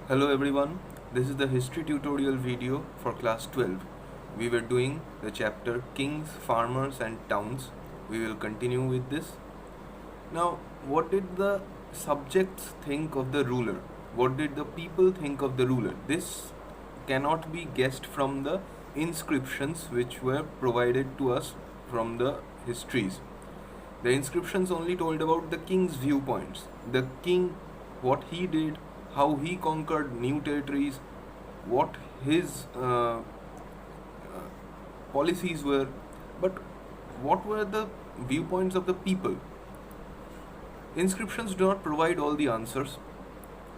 Hello everyone, this is the history tutorial video for class 12. We were doing the chapter Kings, Farmers and Towns. We will continue with this. Now, what did the subjects think of the ruler? What did the people think of the ruler? This cannot be guessed from the inscriptions which were provided to us from the histories. The inscriptions only told about the king's viewpoints. The king, what he did, how he conquered new territories, what his policies were, but what were the viewpoints of the people? Inscriptions do not provide all the answers.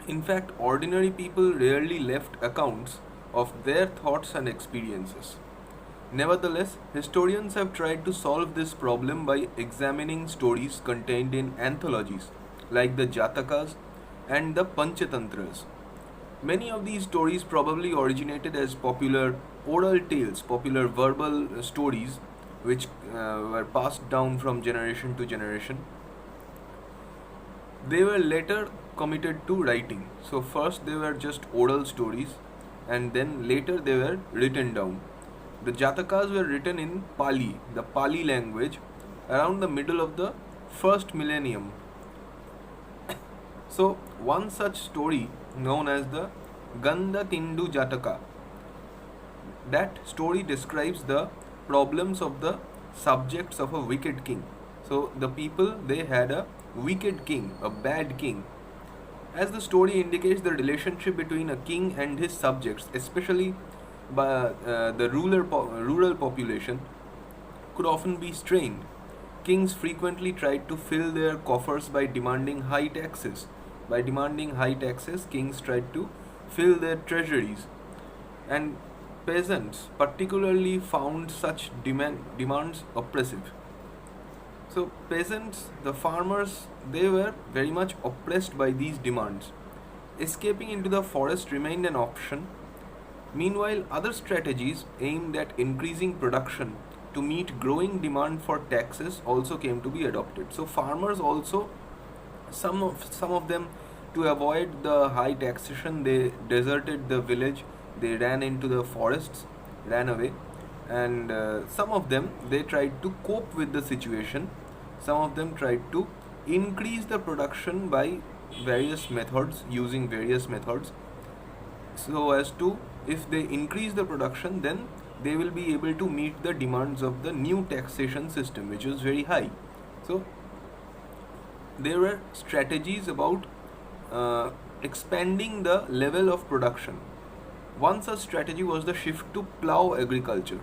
In fact, ordinary people rarely left accounts of their thoughts and experiences. Nevertheless, historians have tried to solve this problem by examining stories contained in anthologies like the Jatakas and the Panchatantras. Many of these stories probably originated as popular oral tales, popular verbal stories which were passed down from generation to generation. They were later committed to writing. So, first they were just oral stories and then later they were written down. The Jatakas were written in Pali, the Pali language, around the middle of the first millennium. So, one such story known as the Ganda Tindu Jataka, that story describes the problems of the subjects of a wicked king. So, the people they had a wicked king, a bad king. As the story indicates, the relationship between a king and his subjects, especially by the rural population, could often be strained. Kings frequently tried to fill their coffers by demanding high taxes. By demanding high taxes, kings tried to fill their treasuries, and peasants particularly found such demands oppressive. So, peasants, the farmers, they were very much oppressed by these demands. Escaping into the forest remained an option. Meanwhile, other strategies aimed at increasing production to meet growing demand for taxes also came to be adopted. So, farmers also, some of them, to avoid the high taxation, they deserted the village, they ran into the forests, ran away, and some of them they tried to cope with the situation. Some of them tried to increase the production by various methods, using various methods, so as to, if they increase the production, then they will be able to meet the demands of the new taxation system, which is very high. So there were strategies about expanding the level of production. One such strategy was the shift to plough agriculture,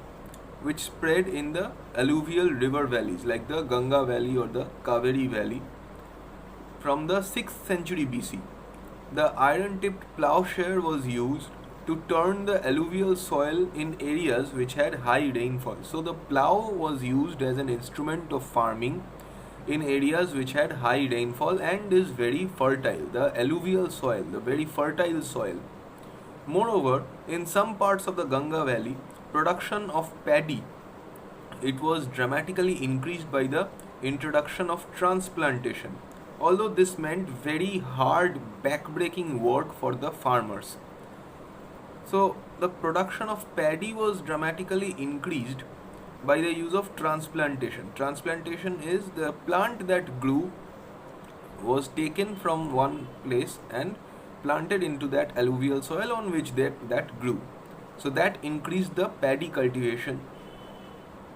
which spread in the alluvial river valleys like the Ganga Valley or the Kaveri Valley from the 6th century BC. The iron tipped plowshare was used to turn the alluvial soil in areas which had high rainfall. So, the plow was used as an instrument of farming in areas which had high rainfall and is very fertile. The alluvial soil, the very fertile soil. Moreover, in some parts of the Ganga Valley, production of paddy, it was dramatically increased by the introduction of transplantation, although this meant very hard backbreaking work for the farmers. So the production of paddy was dramatically increased by the use of transplantation. Transplantation is the plant that grew was taken from one place and planted into that alluvial soil on which that grew. So that increased the paddy cultivation,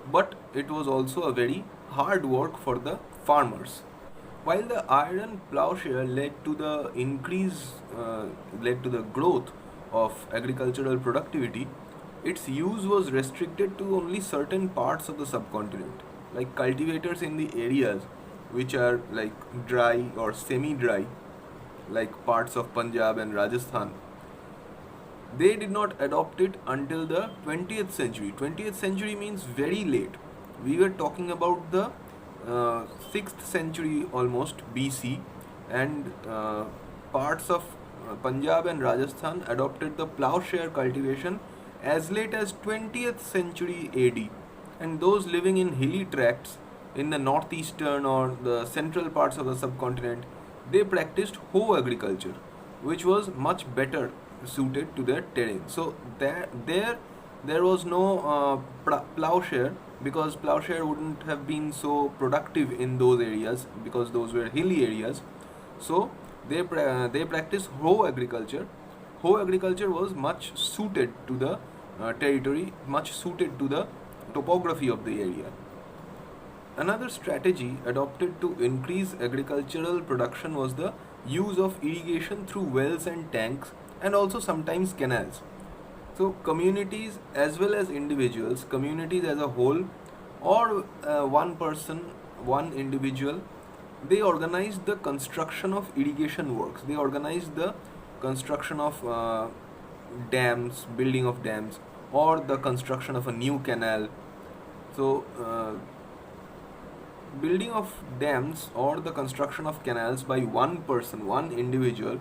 but it was also a very hard work for the farmers. While the iron plowshare led to the growth of agricultural productivity, its use was restricted to only certain parts of the subcontinent, like cultivators in the areas which are like dry or semi-dry, like parts of Punjab and Rajasthan. They did not adopt it until the 20th century. 20th century means very late. We were talking about the 6th century almost BC, and parts of Punjab and Rajasthan adopted the plowshare cultivation as late as 20th century AD, and those living in hilly tracts in the northeastern or the central parts of the subcontinent, they practiced hoe agriculture. which was much better suited to their terrain. So there was no plowshare, because plowshare wouldn't have been so productive in those areas because those were hilly areas. So they practiced hoe agriculture. Hoe agriculture was much suited to the territory, much suited to the topography of the area. Another strategy adopted to increase agricultural production was the use of irrigation through wells and tanks, and also sometimes canals. So, communities as well as individuals, communities as a whole, or one person, one individual, they organized the construction of irrigation works. They organized the construction of dams, building of dams, or the construction of a new canal. So, building of dams or the construction of canals by one person, one individual,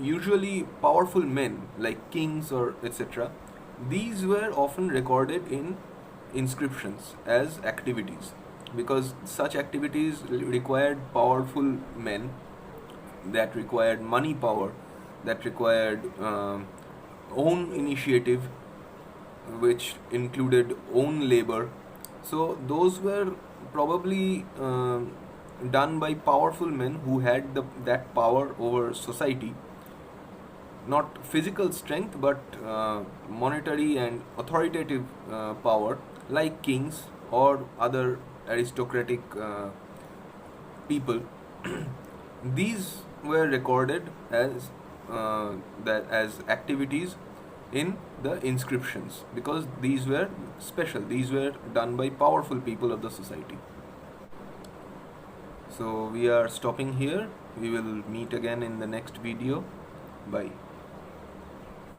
usually powerful men like kings or etc., these were often recorded in inscriptions as activities, because such activities required powerful men, that required money power, that required own initiative, which included own labor. So those were probably done by powerful men who had that power over society. Not physical strength, but monetary and authoritative power, like kings or other aristocratic people. These were recorded as as activities in the inscriptions, because these were special, these were done by powerful people of the society. So we are stopping here. We will meet again in the next video. Bye.